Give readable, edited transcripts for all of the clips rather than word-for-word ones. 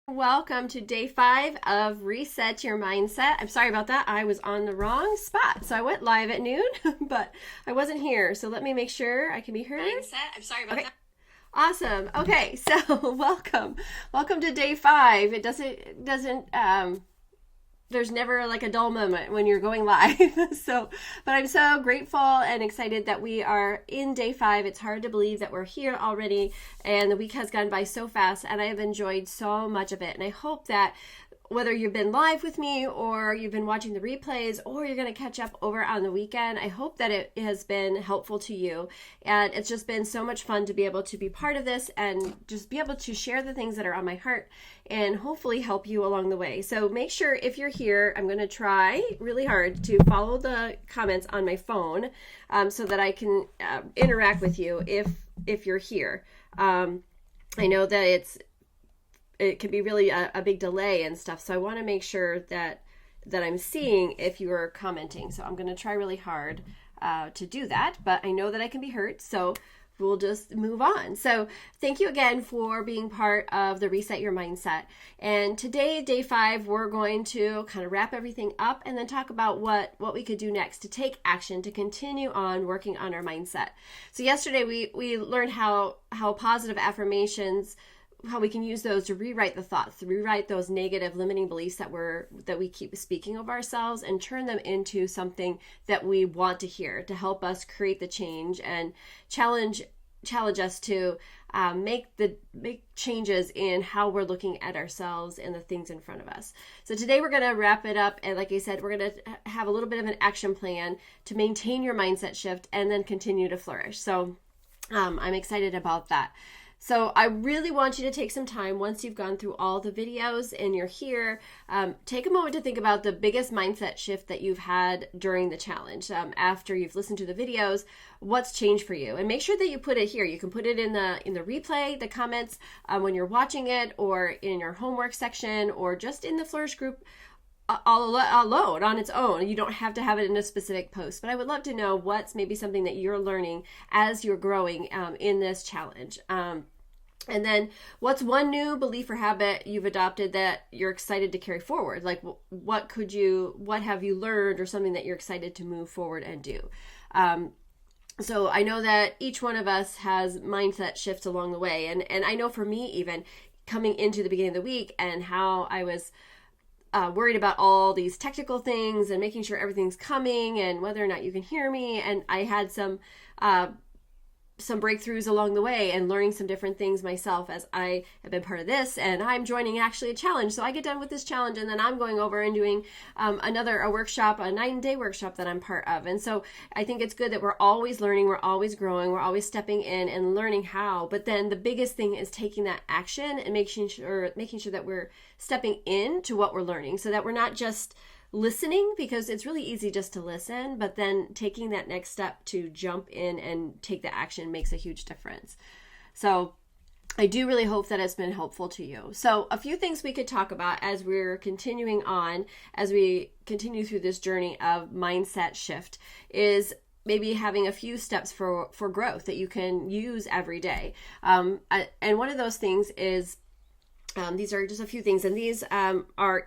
Welcome to day 5 of Reset Your Mindset. I'm sorry about that. I was on the wrong spot. So I went live at noon, but I wasn't here. So let me make sure I can be heard. Mindset. I'm sorry about that. Awesome. Okay, so welcome. Welcome to day 5. There's never like a dull moment when you're going live. But I'm so grateful and excited that we are in day 5. It's hard to believe that we're here already, and the week has gone by so fast, and I have enjoyed so much of it. And I hope that whether you've been live with me or you've been watching the replays or you're going to catch up over on the weekend, I hope that it has been helpful to you. And it's just been so much fun to be able to be part of this and just be able to share the things that are on my heart and hopefully help you along the way. So make sure if you're here, I'm going to try really hard to follow the comments on my phone so that I can interact with you if you're here. I know that it can be really a big delay and stuff. So I want to make sure that I'm seeing if you are commenting. So I'm going to try really hard to do that, but I know that I can be heard. So we'll just move on. So thank you again for being part of the Reset Your Mindset. And today, day 5, we're going to kind of wrap everything up and then talk about what we could do next to take action to continue on working on our mindset. So yesterday we learned how positive affirmations, how we can use those to rewrite the thoughts, to rewrite those negative limiting beliefs that we keep speaking of ourselves and turn them into something that we want to hear to help us create the change and challenge us to make changes in how we're looking at ourselves and the things in front of us. So today we're going to wrap it up, and like I said, we're going to have a little bit of an action plan to maintain your mindset shift and then continue to flourish. So I'm excited about that. So I really want you to take some time once you've gone through all the videos and you're here, take a moment to think about the biggest mindset shift that you've had during the challenge. After you've listened to the videos, what's changed for you? And make sure that you put it here. You can put it in the replay, the comments when you're watching it, or in your homework section, or just in the Flourish group all alone on its own. You don't have to have it in a specific post, but I would love to know what's maybe something that you're learning as you're growing in this challenge. And then what's one new belief or habit you've adopted that you're excited to carry forward? Like what have you learned, or something that you're excited to move forward and do? So I know that each one of us has mindset shifts along the way. And I know for me, even coming into the beginning of the week and how I was worried about all these technical things and making sure everything's coming and whether or not you can hear me. And I had some breakthroughs along the way and learning some different things myself as I have been part of this, and I'm joining actually a challenge. So I get done with this challenge and then I'm going over and doing a workshop, a 9-day workshop that I'm part of. And so I think it's good that we're always learning, we're always growing, we're always stepping in and learning how. But then the biggest thing is taking that action and making sure that we're stepping into what we're learning, so that we're not just listening, because it's really easy just to listen, but then taking that next step to jump in and take the action makes a huge difference. So I do really hope that it's been helpful to you. So a few things we could talk about as we're continuing on, as we continue through this journey of mindset shift, is maybe having a few steps for growth that you can use every day. And one of those things is, these are just a few things, and these are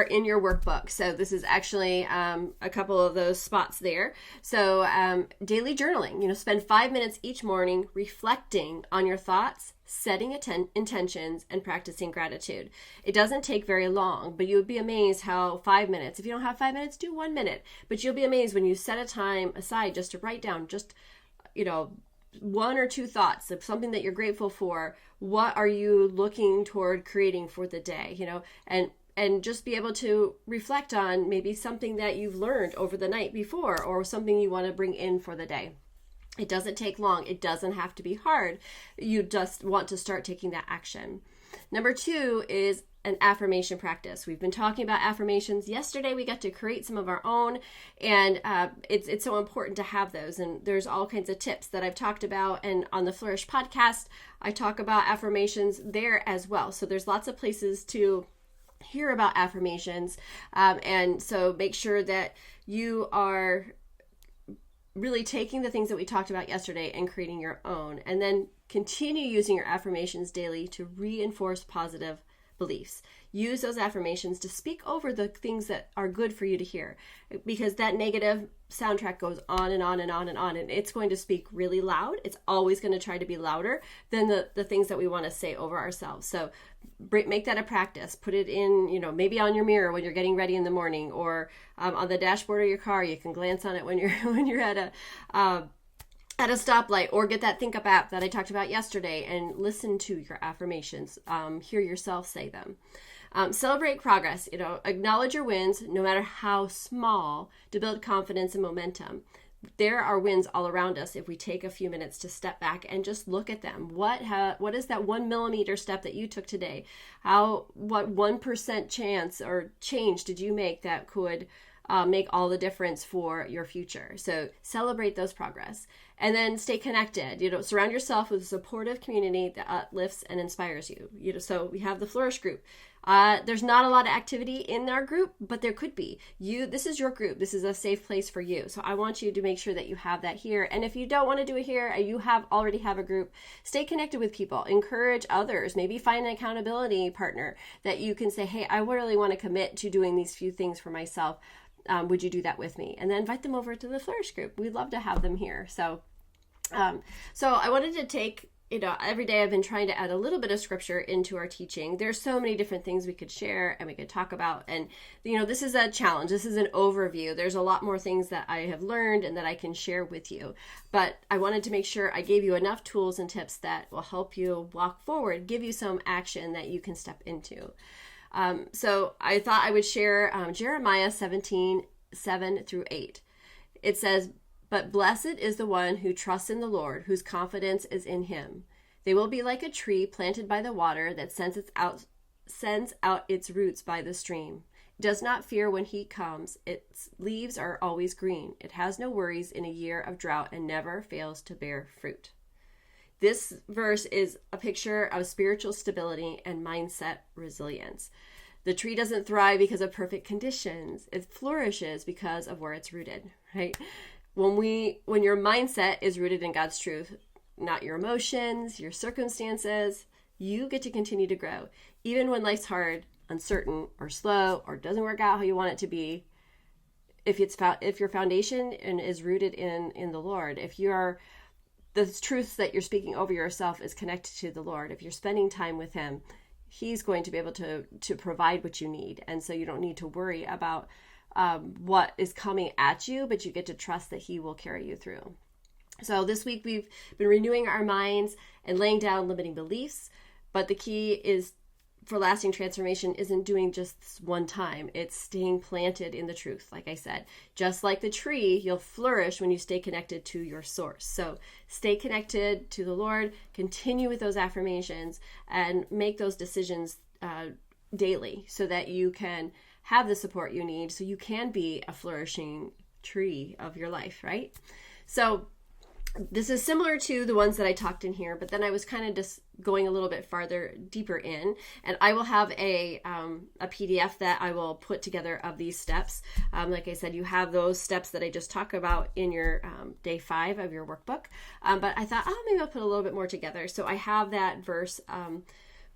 in your workbook. So this is actually a couple of those spots there. So daily journaling, spend 5 minutes each morning reflecting on your thoughts, setting intentions, and practicing gratitude. It doesn't take very long, but you would be amazed how 5 minutes, if you don't have 5 minutes, do 1 minute, but you'll be amazed when you set a time aside just to write down just, 1 or 2 thoughts of something that you're grateful for. What are you looking toward creating for the day, and just be able to reflect on maybe something that you've learned over the night before, or something you want to bring in for the day. It doesn't take long. It doesn't have to be hard. You just want to start taking that action. Number 2 is an affirmation practice. We've been talking about affirmations. Yesterday we got to create some of our own, and it's so important to have those. And there's all kinds of tips that I've talked about, and on the Flourish podcast I talk about affirmations there as well. So there's lots of places to hear about affirmations, and so make sure that you are really taking the things that we talked about yesterday and creating your own. And then Continue using your affirmations daily to reinforce positive beliefs. Use those affirmations to speak over the things that are good for you to hear, because that negative soundtrack goes on and on and on and on, and it's going to speak really loud. It's always going to try to be louder than the things that we want to say over ourselves. So make that a practice. Put it in, maybe on your mirror when you're getting ready in the morning, or on the dashboard of your car. You can glance on it when you're at a stoplight, or get that Think Up app that I talked about yesterday and listen to your affirmations. Hear yourself say them. Celebrate progress. Acknowledge your wins, no matter how small, to build confidence and momentum. There are wins all around us if we take a few minutes to step back and just look at them. What is that 1 millimeter step that you took today? What 1% chance or change did you make that could make all the difference for your future? So celebrate those progress, and then stay connected. Surround yourself with a supportive community that uplifts and inspires you. So we have the Flourish group. There's not a lot of activity in our group, but there could be. This is your group. This is a safe place for you. So I want you to make sure that you have that here. And if you don't want to do it here, and you already have a group, stay connected with people. Encourage others. Maybe find an accountability partner that you can say, hey, I really want to commit to doing these few things for myself. Would you do that with me? And then invite them over to the Flourish group. We'd love to have them here. So I wanted to take, every day I've been trying to add a little bit of scripture into our teaching. There's so many different things we could share and we could talk about. And, this is a challenge. This is an overview. There's a lot more things that I have learned and that I can share with you. But I wanted to make sure I gave you enough tools and tips that will help you walk forward, give you some action that you can step into. So I thought I would share Jeremiah 17:7-8. It says, "But blessed is the one who trusts in the Lord, whose confidence is in him. They will be like a tree planted by the water that sends out its roots by the stream. It does not fear when heat comes. Its leaves are always green. It has no worries in a year of drought and never fails to bear fruit." This verse is a picture of spiritual stability and mindset resilience. The tree doesn't thrive because of perfect conditions. It flourishes because of where it's rooted, right? When your mindset is rooted in God's truth, not your emotions, your circumstances, you get to continue to grow. Even when life's hard, uncertain, or slow, or doesn't work out how you want it to be, if your foundation is rooted in the Lord, if the truths that you're speaking over yourself is connected to the Lord, if you're spending time with him, he's going to be able to provide what you need. And so you don't need to worry about what is coming at you, but you get to trust that he will carry you through. So this week we've been renewing our minds and laying down limiting beliefs, but the key is for lasting transformation isn't doing just this one time. It's staying planted in the truth. Like I said, just like the tree, you'll flourish when you stay connected to your source. So stay connected to the Lord, continue with those affirmations, and make those decisions daily so that you can have the support you need, so you can be a flourishing tree of your life, right? So this is similar to the ones that I talked in here, but then I was kind of just going a little bit deeper in, and I will have a PDF that I will put together of these steps. Like I said, you have those steps that I just talked about in your day 5 of your workbook, but I thought, maybe I'll put a little bit more together. So I have that verse,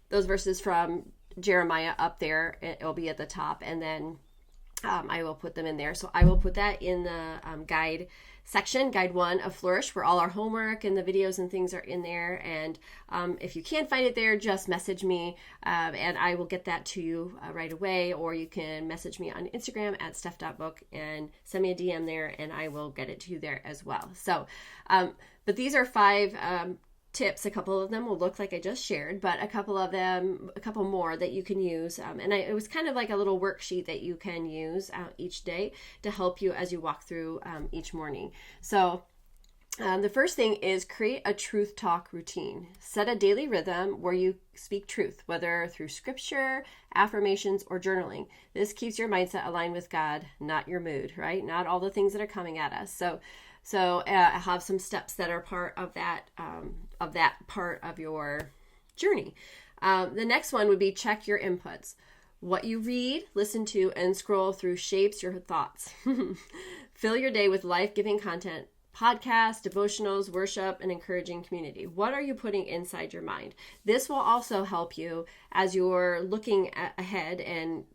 those verses from Jeremiah up there. It'll be at the top, and then I will put them in there. So I will put that in the guide section, guide 1 of Flourish, where all our homework and the videos and things are in there. And if you can't find it there, just message me and I will get that to you right away. Or you can message me on Instagram at steph.book and send me a DM there, and I will get it to you there as well. So, but these are 5 tips. A couple of them will look like I just shared, but a couple more that you can use. It was kind of like a little worksheet that you can use each day to help you as you walk through each morning. So the first thing is create a truth talk routine. Set a daily rhythm where you speak truth, whether through scripture, affirmations, or journaling. This keeps your mindset aligned with God, not your mood, right? Not all the things that are coming at us. So I have some steps that are part of that part of your journey. The next one would be check your inputs. What you read, listen to, and scroll through shapes your thoughts. Fill your day with life-giving content, podcasts, devotionals, worship, and encouraging community. What are you putting inside your mind? This will also help you as you're looking ahead and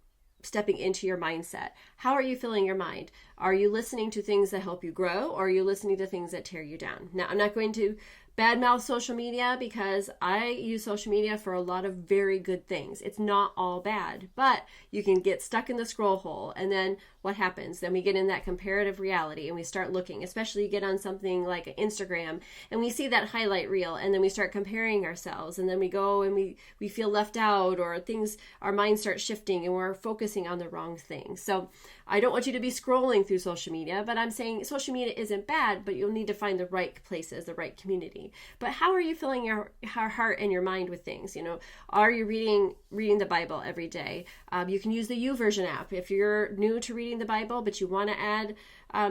stepping into your mindset. How are you filling your mind? Are you listening to things that help you grow, or are you listening to things that tear you down? Now, I'm not going to badmouth social media because I use social media for a lot of very good things. It's not all bad, but you can get stuck in the scroll hole. And then what happens? Then we get in that comparative reality and we start looking, especially you get on something like Instagram and we see that highlight reel and then we start comparing ourselves and then we go and we feel left out, or things, our mind starts shifting and we're focusing on the wrong things. So I don't want you to be scrolling through social media, but I'm saying social media isn't bad, but you'll need to find the right places, the right community. But how are you filling your heart and your mind with things? Are you reading the Bible every day? You can use the YouVersion app. If you're new to reading the Bible, but you want to add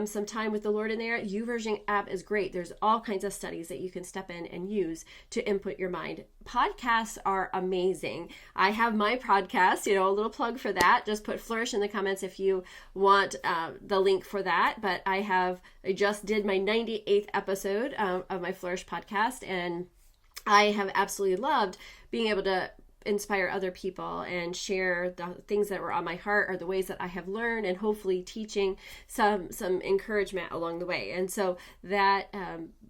some time with the Lord in there, YouVersion app is great. There's all kinds of studies that you can step in and use to input your mind. Podcasts are amazing. I have my podcast, a little plug for that. Just put Flourish in the comments if you want the link for that. But I just did my 98th episode of my Flourish podcast, and I have absolutely loved being able to inspire other people and share the things that were on my heart or the ways that I have learned, and hopefully teaching some encouragement along the way. And so that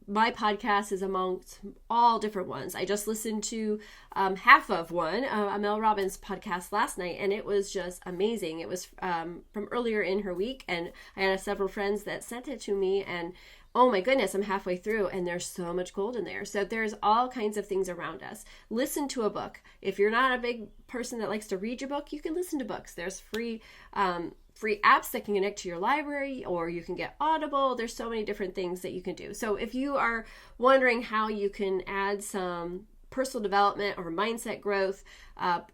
my podcast is amongst all different ones. I just listened to half of one, Mel Robbins' podcast last night, and it was just amazing. It was from earlier in her week, and I had several friends that sent it to me, and oh my goodness, I'm halfway through and there's so much gold in there. So there's all kinds of things around us. Listen to a book. If you're not a big person that likes to read your book, you can listen to books. There's free apps that can connect to your library, or you can get Audible. There's so many different things that you can do. So if you are wondering how you can add some personal development or mindset growth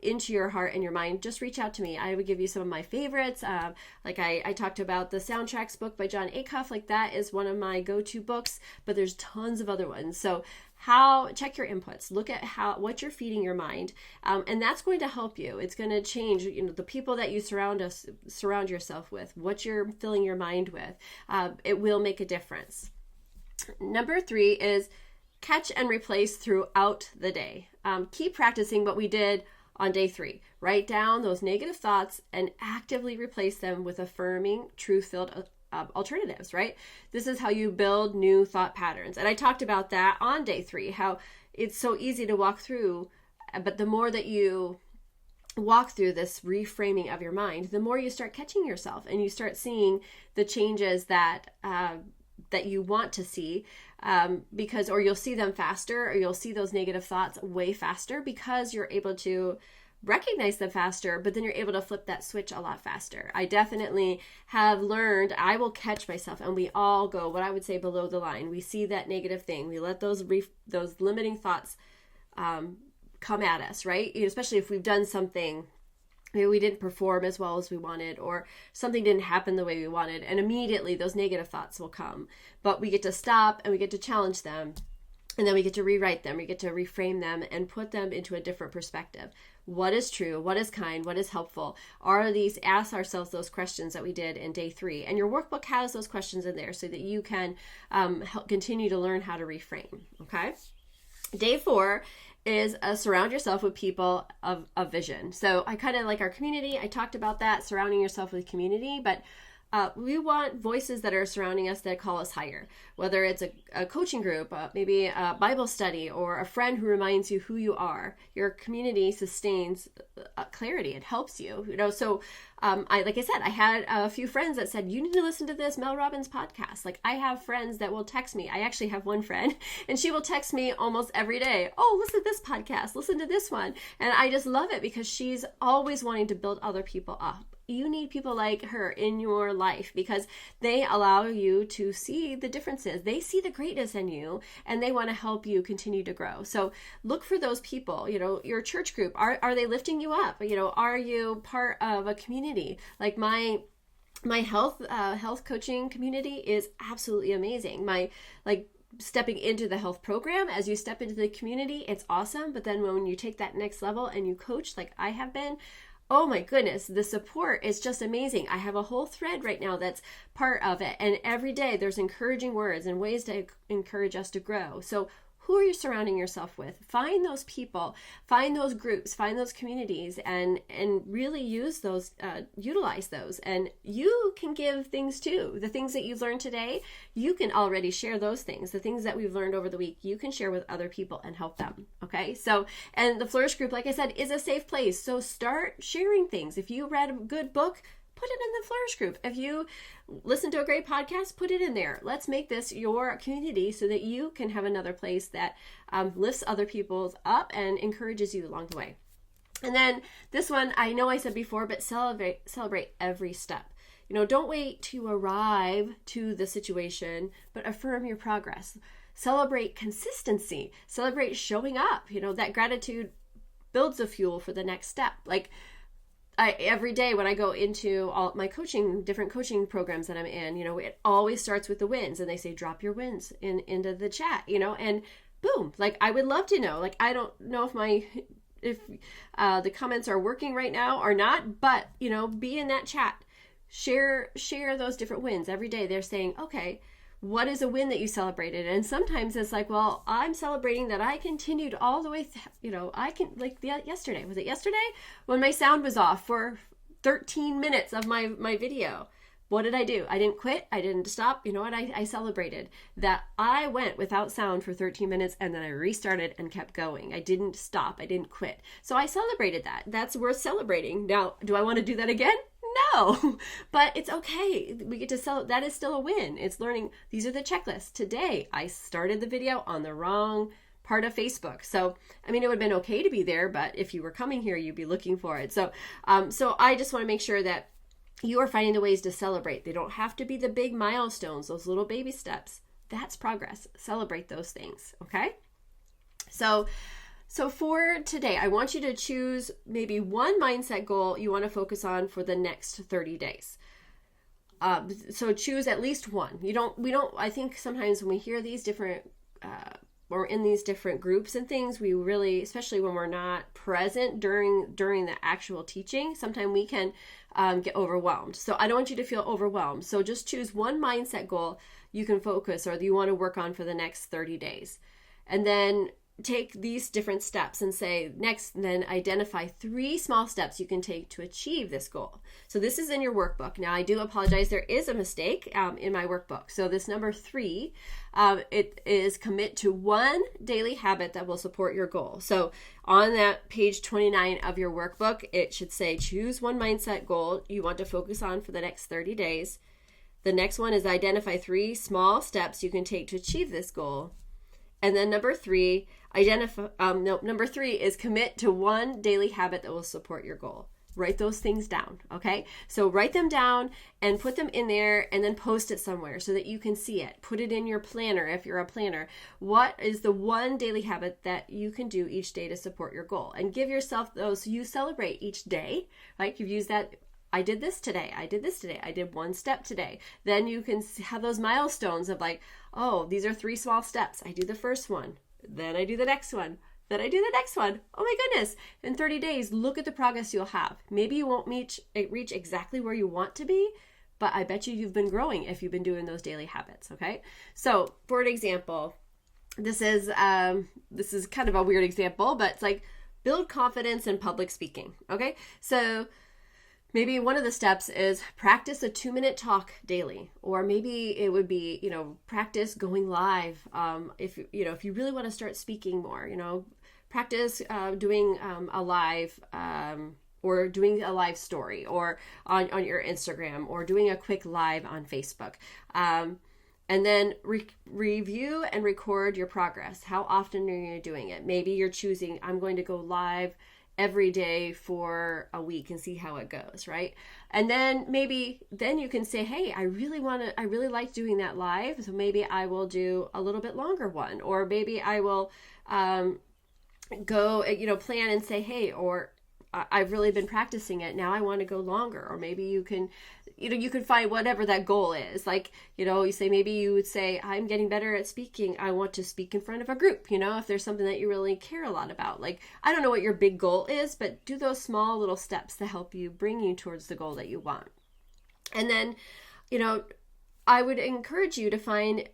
into your heart and your mind, just reach out to me. I would give you some of my favorites. Like I talked about the Soundtracks book by John Acuff. Like that is one of my go-to books, but there's tons of other ones. So check your inputs, look at what you're feeding your mind, and that's going to help you. It's going to change, the people that you surround yourself with, what you're filling your mind with. It will make a difference. Number 3 is catch and replace throughout the day. Keep practicing what we did on day 3. Write down those negative thoughts and actively replace them with affirming, truth-filled alternatives, right? This is how you build new thought patterns. And I talked about that on day 3, how it's so easy to walk through, but the more that you walk through this reframing of your mind, the more you start catching yourself and you start seeing the changes that you want to see, or you'll see them faster, or you'll see those negative thoughts way faster because you're able to recognize them faster, but then you're able to flip that switch a lot faster. I definitely have learned, I will catch myself, and we all go, what I would say, below the line. We see that negative thing. We let those limiting thoughts come at us, right? Especially if we've done something, maybe we didn't perform as well as we wanted, or something didn't happen the way we wanted, and immediately those negative thoughts will come. But we get to stop and we get to challenge them, and then we get to rewrite them, we get to reframe them and put them into a different perspective. What is true? What is kind? What is helpful? Ask ourselves those questions that we did in day 3. And your workbook has those questions in there so that you can continue to learn how to reframe, okay? Day 4 is surround yourself with people of vision. So I kind of like our community. I talked about that, surrounding yourself with community, but we want voices that are surrounding us that call us higher, whether it's a coaching group, maybe a Bible study, or a friend who reminds you who you are. Your community sustains clarity. It helps you, so like I said, I had a few friends that said, you need to listen to this Mel Robbins podcast. Like, I have friends that will text me. I actually have one friend, and she will text me almost every day. Oh, listen to this podcast, listen to this one. And I just love it because she's always wanting to build other people up. You need people like her in your life because they allow you to see the differences. They see the greatness in you, and they want to help you continue to grow. So look for those people. Your church group, are they lifting you up? Are you part of a community? Like my health coaching community is absolutely amazing. Stepping into the health program, as you step into the community, it's awesome. But then when you take that next level and you coach, like I have been, oh my goodness, the support is just amazing. I have a whole thread right now that's part of it. And every day there's encouraging words and ways to encourage us to grow. So who are you surrounding yourself with? Find those people, find those groups, find those communities, and really use those, utilize those. And you can give things too. The things that you've learned today, you can already share those things. The things that we've learned over the week, you can share with other people and help them. Okay. So, and the Flourish group, like I said, is a safe place. So start sharing things. If you read a good book, put it in the Flourish group. If you listen to a great podcast, put it in there. Let's make this your community so that you can have another place that lifts other people up and encourages you along the way. And then this one, I know I said before, but celebrate every step. Don't wait to arrive to the situation, but affirm your progress. Celebrate consistency. Celebrate showing up. That gratitude builds a fuel for the next step. Like, every day when I go into all my different coaching programs that I'm in, it always starts with the wins, and they say, drop your wins into the chat, and boom, like, I would love to know, like, I don't know if the comments are working right now or not, but, be in that chat, share those different wins every day. They're saying, okay, what is a win that you celebrated? And sometimes it's like, well, I'm celebrating that I continued all the way, yesterday. Was it yesterday? When my sound was off for 13 minutes of my video. What did I do? I didn't quit. I didn't stop. You know what? I celebrated that I went without sound for 13 minutes and then I restarted and kept going. I didn't stop. I didn't quit. So I celebrated that. That's worth celebrating. Now, do I want to do that again? No, but it's okay. We get to celebrate. That is still a win. It's learning. These are the checklists. Today, I started the video on the wrong part of Facebook. So, it would have been okay to be there, but if you were coming here, you'd be looking for it. So I just want to make sure that you are finding the ways to celebrate. They don't have to be the big milestones, those little baby steps. That's progress. Celebrate those things. Okay. So for today, I want you to choose maybe one mindset goal you want to focus on for the next 30 days. So choose at least one. I think sometimes when we hear these different, or in these different groups and things, we really, especially when we're not present during the actual teaching, sometimes we can get overwhelmed. So I don't want you to feel overwhelmed. So just choose one mindset goal you can focus or that you want to work on for the next 30 days. And then take these different steps and say next, and then identify 3 small steps you can take to achieve this goal. So this is in your workbook. Now I do apologize, there is a mistake in my workbook. So this number 3, it is commit to one daily habit that will support your goal. So on that page 29 of your workbook, it should say choose one mindset goal you want to focus on for the next 30 days. The next one is identify 3 small steps you can take to achieve this goal. And then number 3, number 3 is commit to one daily habit that will support your goal. Write those things down, okay? So write them down and put them in there and then post it somewhere so that you can see it. Put it in your planner if you're a planner. What is the one daily habit that you can do each day to support your goal? And give yourself those, you celebrate each day, right? You've used that. I did this today. I did this today. I did one step today. Then you can have those milestones of like, oh, these are 3 small steps. I do the first one. Then I do the next one. Then I do the next one. Oh my goodness. In 30 days, look at the progress you'll have. Maybe you won't reach exactly where you want to be, but I bet you've been growing if you've been doing those daily habits. Okay. So for an example, this is kind of a weird example, but it's like build confidence in public speaking. Okay. So maybe one of the steps is practice a 2-minute talk daily, or maybe it would be, practice going live. If you really want to start speaking more, practice doing a live, or doing a live story, or on your Instagram, or doing a quick live on Facebook. And then review and record your progress. How often are you doing it? Maybe you're choosing, I'm going to go live every day for a week and see how it goes, right? And then then you can say, hey, I really like doing that live, so maybe I will do a little bit longer one, or maybe I will go, plan and say, hey, or I've really been practicing it. Now I want to go longer. Or maybe you can find whatever that goal is. Like, you say, maybe you would say, I'm getting better at speaking. I want to speak in front of a group, if there's something that you really care a lot about. Like, I don't know what your big goal is, but do those small little steps to help you bring you towards the goal that you want. And then, I would encourage you to find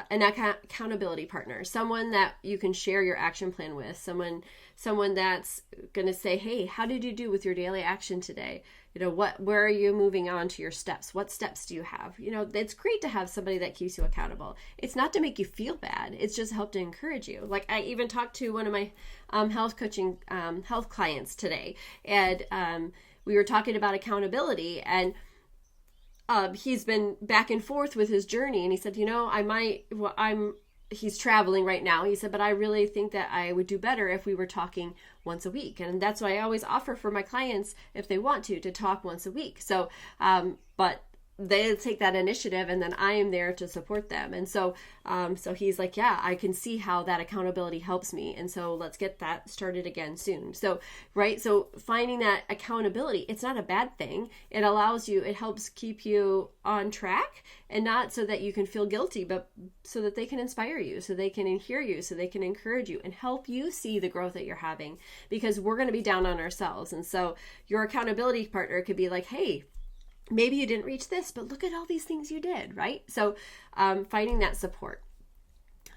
an accountability partner, someone that you can share your action plan with, someone that's going to say, hey, how did you do with your daily action today? Where are you moving on to your steps? What steps do you have? It's great to have somebody that keeps you accountable. It's not to make you feel bad. It's just help to encourage you. Like, I even talked to one of my health coaching health clients today, and we were talking about accountability, and he's been back and forth with his journey, and he said, he's traveling right now. He said, but I really think that I would do better if we were talking once a week. And that's why I always offer for my clients, if they want to talk once a week. So, but they take that initiative, and then I am there to support them. And so he's like, yeah, I can see how that accountability helps me. And so let's get that started again soon. So, right. So finding that accountability, it's not a bad thing. It helps keep you on track, and not so that you can feel guilty, but so that they can inspire you, so they can hear you, so they can encourage you and help you see the growth that you're having, because we're going to be down on ourselves. And so your accountability partner could be like, hey, maybe you didn't reach this, but look at all these things you did, right? So finding that support.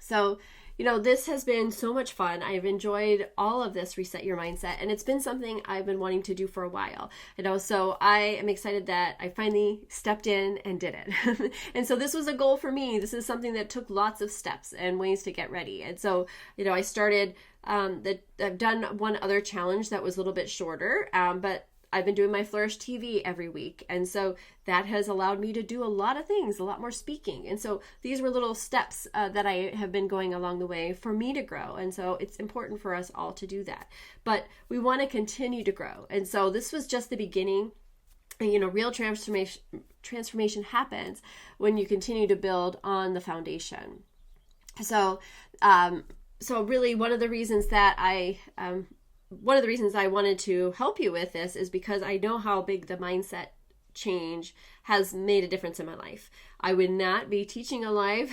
So, this has been so much fun. I've enjoyed all of this Reset Your Mindset, and it's been something I've been wanting to do for a while. So I am excited that I finally stepped in and did it. And so this was a goal for me. This is something that took lots of steps and ways to get ready. And so, I started, I've done one other challenge that was a little bit shorter, but I've been doing my Flourish TV every week. And so that has allowed me to do a lot of things, a lot more speaking. And so these were little steps that I have been going along the way for me to grow. And so it's important for us all to do that. But we want to continue to grow. And so this was just the beginning. And, real transformation happens when you continue to build on the foundation. So really one of the reasons I wanted to help you with this is because I know how big the mindset change has made a difference in my life. I would not be teaching a live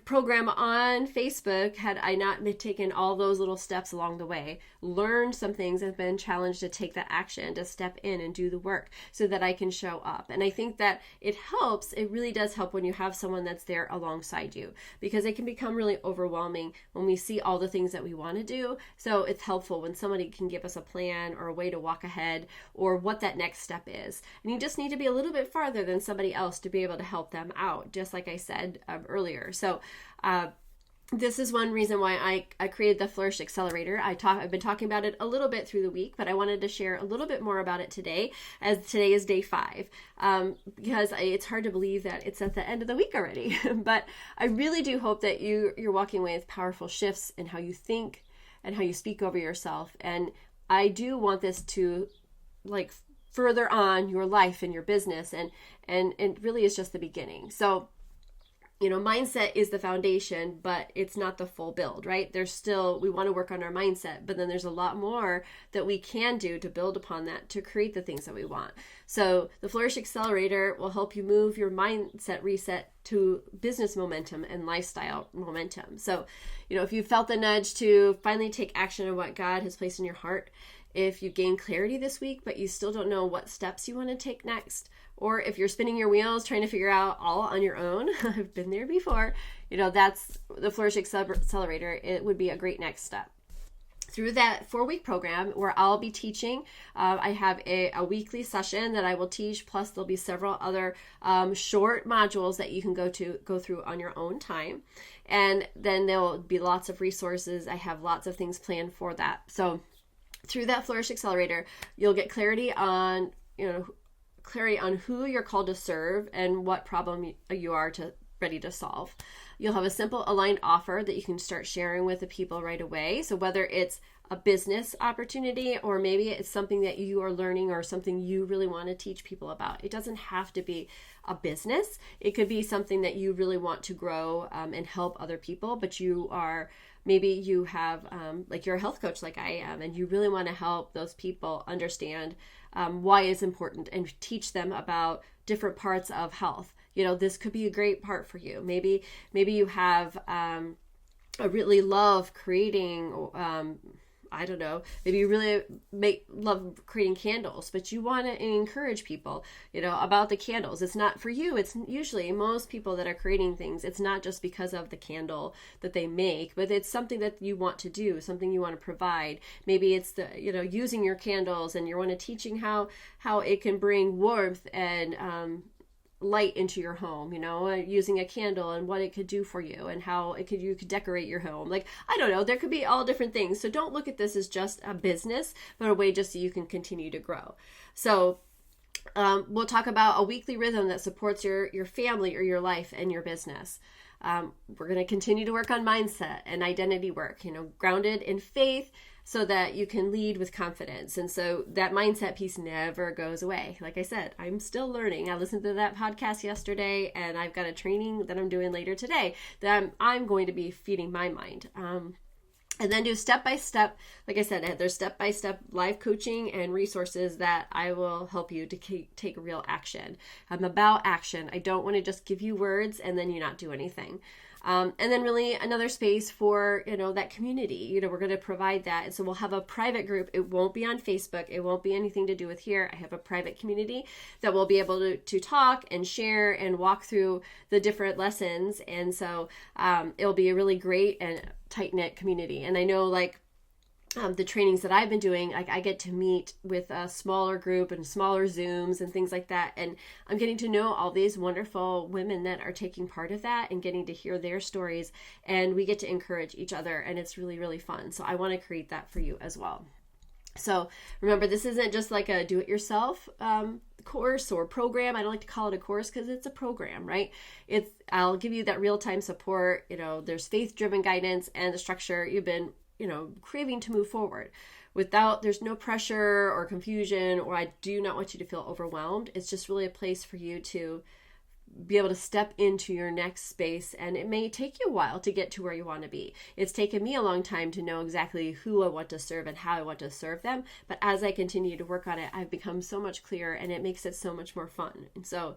program on Facebook had I not taken all those little steps along the way, learned some things, and been challenged to take that action, to step in and do the work so that I can show up. And I think that it really does help when you have someone that's there alongside you, because it can become really overwhelming when we see all the things that we want to do. So it's helpful when somebody can give us a plan or a way to walk ahead, or what that next step is. And you just need to be a little bit farther than somebody else to be able to help them out, just like I said earlier. So this is one reason why I created the Flourish Accelerator. I've been talking about it a little bit through the week, but I wanted to share a little bit more about it today, as today is day 5, because it's hard to believe that it's at the end of the week already. But I really do hope that you're walking away with powerful shifts in how you think and how you speak over yourself. And I do want this to further on your life and your business, and it really is just the beginning. So mindset is the foundation, but it's not the full build, right? We want to work on our mindset, but then there's a lot more that we can do to build upon that to create the things that we want. So the Flourish Accelerator will help you move your mindset reset to business momentum and lifestyle momentum. So, if you felt the nudge to finally take action on what God has placed in your heart, if you gain clarity this week, but you still don't know what steps you want to take next, or if you're spinning your wheels trying to figure out all on your own, I've been there before, that's the Flourish Accelerator. It would be a great next step. Through that 4-week program where I'll be teaching, I have a weekly session that I will teach, plus there'll be several other short modules that you can go through on your own time. And then there'll be lots of resources. I have lots of things planned for that. So through that Flourish Accelerator, you'll get clarity on who you're called to serve and what problem you are ready to solve. You'll have a simple aligned offer that you can start sharing with the people right away. So whether it's a business opportunity, or maybe it's something that you are learning, or something you really want to teach people about. It doesn't have to be a business. It could be something that you really want to grow and help other people, but you are maybe you have, like you're a health coach like I am, and you really want to help those people understand why it's important and teach them about different parts of health. This could be a great part for you. Maybe you have a really love creating, I don't know, maybe you really love creating candles, but you want to encourage people, about the candles. It's not for you. It's usually most people that are creating things. It's not just because of the candle that they make, but it's something that you want to do, something you want to provide. Maybe it's the, using your candles, and you want to teaching how it can bring warmth and, light into your home, using a candle and what it could do for you, and how you could decorate your home. Like, I don't know, there could be all different things. So don't look at this as just a business, but a way just so you can continue to grow. So we'll talk about a weekly rhythm that supports your family or your life and your business. We're going to continue to work on mindset and identity work, grounded in faith, so that you can lead with confidence. And so that mindset piece never goes away. Like I said, I'm still learning. I listened to that podcast yesterday, and I've got a training that I'm doing later today that I'm going to be feeding my mind. And then do step-by-step, like I said, there's step-by-step live coaching and resources that I will help you to take real action. I'm about action. I don't want to just give you words and then you not do anything. And then really another space for, that community, we're going to provide that. And so we'll have a private group. It won't be on Facebook. It won't be anything to do with here. I have a private community that we'll be able to talk and share and walk through the different lessons. And so it'll be a really great and tight-knit community. And I know, like, the trainings that I've been doing, like, I get to meet with a smaller group and smaller Zooms and things like that. And I'm getting to know all these wonderful women that are taking part of that and getting to hear their stories. And we get to encourage each other. And it's really, really fun. So I want to create that for you as well. So remember, this isn't just like a do-it-yourself course or program. I don't like to call it a course because it's a program, right? I'll give you that real-time support. There's faith-driven guidance and the structure you've been craving to move forward. There's no pressure or confusion, or I do not want you to feel overwhelmed. It's just really a place for you to be able to step into your next space. And it may take you a while to get to where you want to be. It's taken me a long time to know exactly who I want to serve and how I want to serve them. But as I continue to work on it, I've become so much clearer, and it makes it so much more fun. And so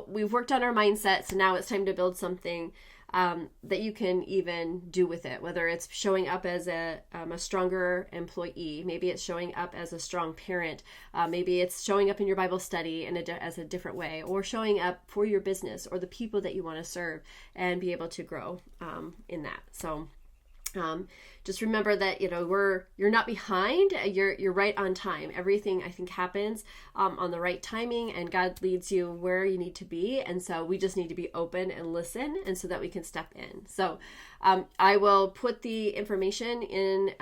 we've worked on our mindset. So now it's time to build something that you can even do with it, whether it's showing up as a stronger employee, maybe it's showing up as a strong parent, maybe it's showing up in your Bible study as a different way, or showing up for your business or the people that you want to serve and be able to grow in that. So just remember that, you're not behind, you're right on time. Everything, I think, happens on the right timing, and God leads you where you need to be. And so we just need to be open and listen, and so that we can step in. So I will put the information in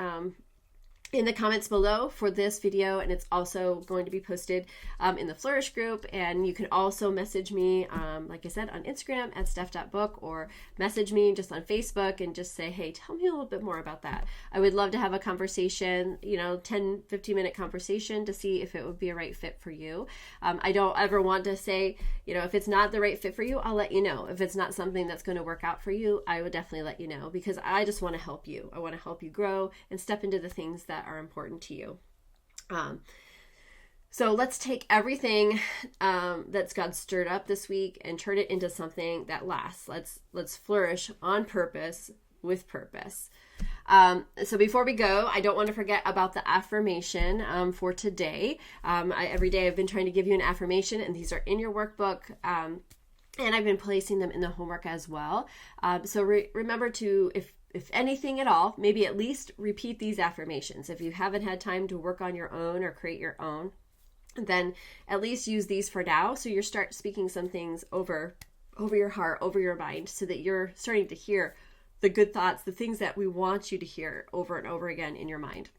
the comments below for this video, and it's also going to be posted in the Flourish group. And you can also message me, like I said, on Instagram at steph.book, or message me just on Facebook and just say, hey, tell me a little bit more about that. I would love to have a conversation, 10-15 minute conversation to see if it would be a right fit for you. I don't ever want to say, if it's not the right fit for you, I'll let you know. If it's not something that's going to work out for you, I would definitely let you know, because I just want to help you. I want to help you grow and step into the things that are important to you. So let's take everything that's God stirred up this week and turn it into something that lasts. Let's flourish on purpose with purpose. So before we go, I don't want to forget about the affirmation for today. Every day I've been trying to give you an affirmation, and these are in your workbook. And I've been placing them in the homework as well. So remember to, if anything at all, maybe at least repeat these affirmations. If you haven't had time to work on your own or create your own, then at least use these for now. So you start speaking some things over your heart, over your mind, so that you're starting to hear the good thoughts, the things that we want you to hear over and over again in your mind.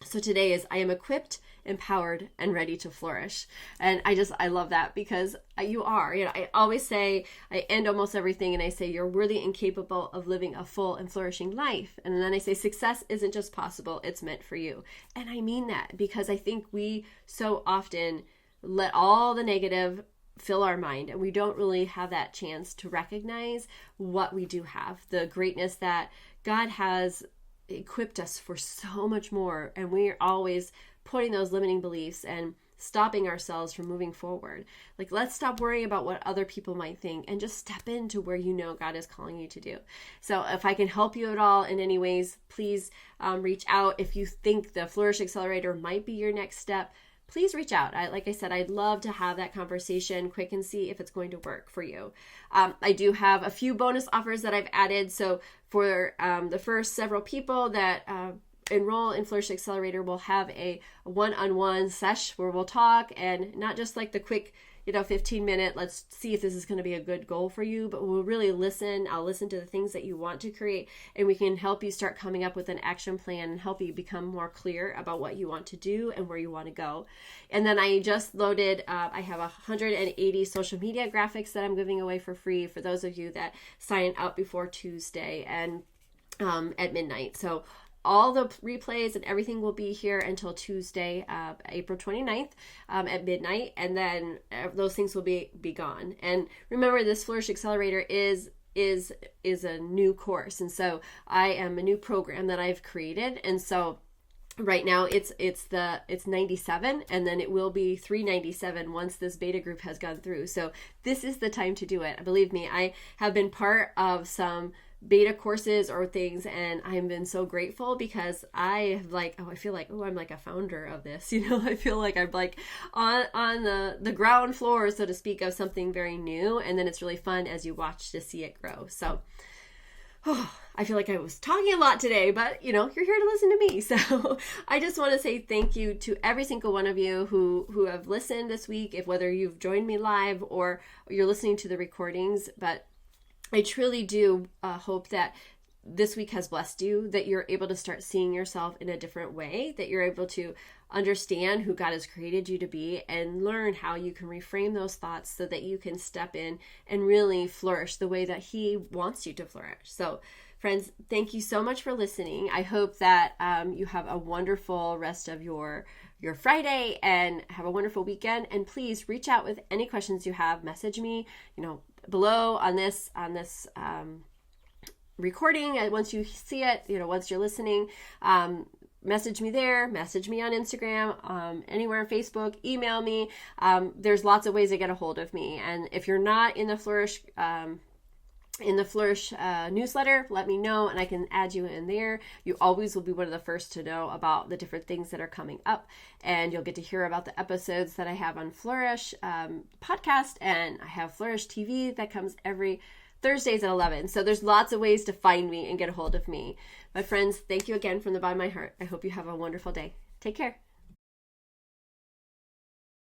So today is, I am equipped, empowered, and ready to flourish. And I love that, because you are. I always say, I end almost everything and I say, you're worthy and capable of living a full and flourishing life. And then I say, success isn't just possible, it's meant for you. And I mean that, because I think we so often let all the negative fill our mind, and we don't really have that chance to recognize what we do have, the greatness that God has equipped us for so much more. And we're always putting those limiting beliefs and stopping ourselves from moving forward. Like, let's stop worrying about what other people might think and just step into where you know God is calling you to do. So if I can help you at all in any ways, please reach out. If you think the Flourish Accelerator might be your next step, please reach out. Like I said, I'd love to have that conversation quick and see if it's going to work for you. I do have a few bonus offers that I've added. So for the first several people that enroll in Flourish Accelerator, we'll have a one-on-one sesh where we'll talk, and not just like the quick 15-minute, let's see if this is going to be a good goal for you, but we'll really listen. I'll listen to the things that you want to create, and we can help you start coming up with an action plan and help you become more clear about what you want to do and where you want to go. And then I just loaded, I have 180 social media graphics that I'm giving away for free for those of you that sign up before Tuesday and at midnight. So all the replays and everything will be here until Tuesday, April 29th at midnight. And then those things will be gone. And remember, this Flourish Accelerator is a new course. And so I am a new program that I've created. And so right now it's 97, and then it will be 397 once this beta group has gone through. So this is the time to do it. Believe me, I have been part of some beta courses or things, and I've been so grateful because I have I feel like, I'm like a founder of this, I feel like I'm like on the ground floor, so to speak, of something very new. And then it's really fun as you watch to see it grow. So I feel like I was talking a lot today, but you're here to listen to me. So I just want to say thank you to every single one of you who have listened this week, if whether you've joined me live or you're listening to the recordings. But I truly do hope that this week has blessed you, that you're able to start seeing yourself in a different way, that you're able to understand who God has created you to be and learn how you can reframe those thoughts so that you can step in and really flourish the way that He wants you to flourish. So friends, thank you so much for listening. I hope that you have a wonderful rest of your Friday and have a wonderful weekend. And please reach out with any questions you have. Message me, below on this recording. And once you see it, once you're listening, message me there, message me on Instagram, anywhere on Facebook, email me. There's lots of ways to get a hold of me. And if you're not in the Flourish newsletter, let me know and I can add you in there. You always will be one of the first to know about the different things that are coming up, and you'll get to hear about the episodes that I have on Flourish podcast, and I have Flourish TV that comes every Thursdays at 11. So there's lots of ways to find me and get a hold of me. My friends, thank you again from the bottom of my heart. I hope you have a wonderful day. Take care.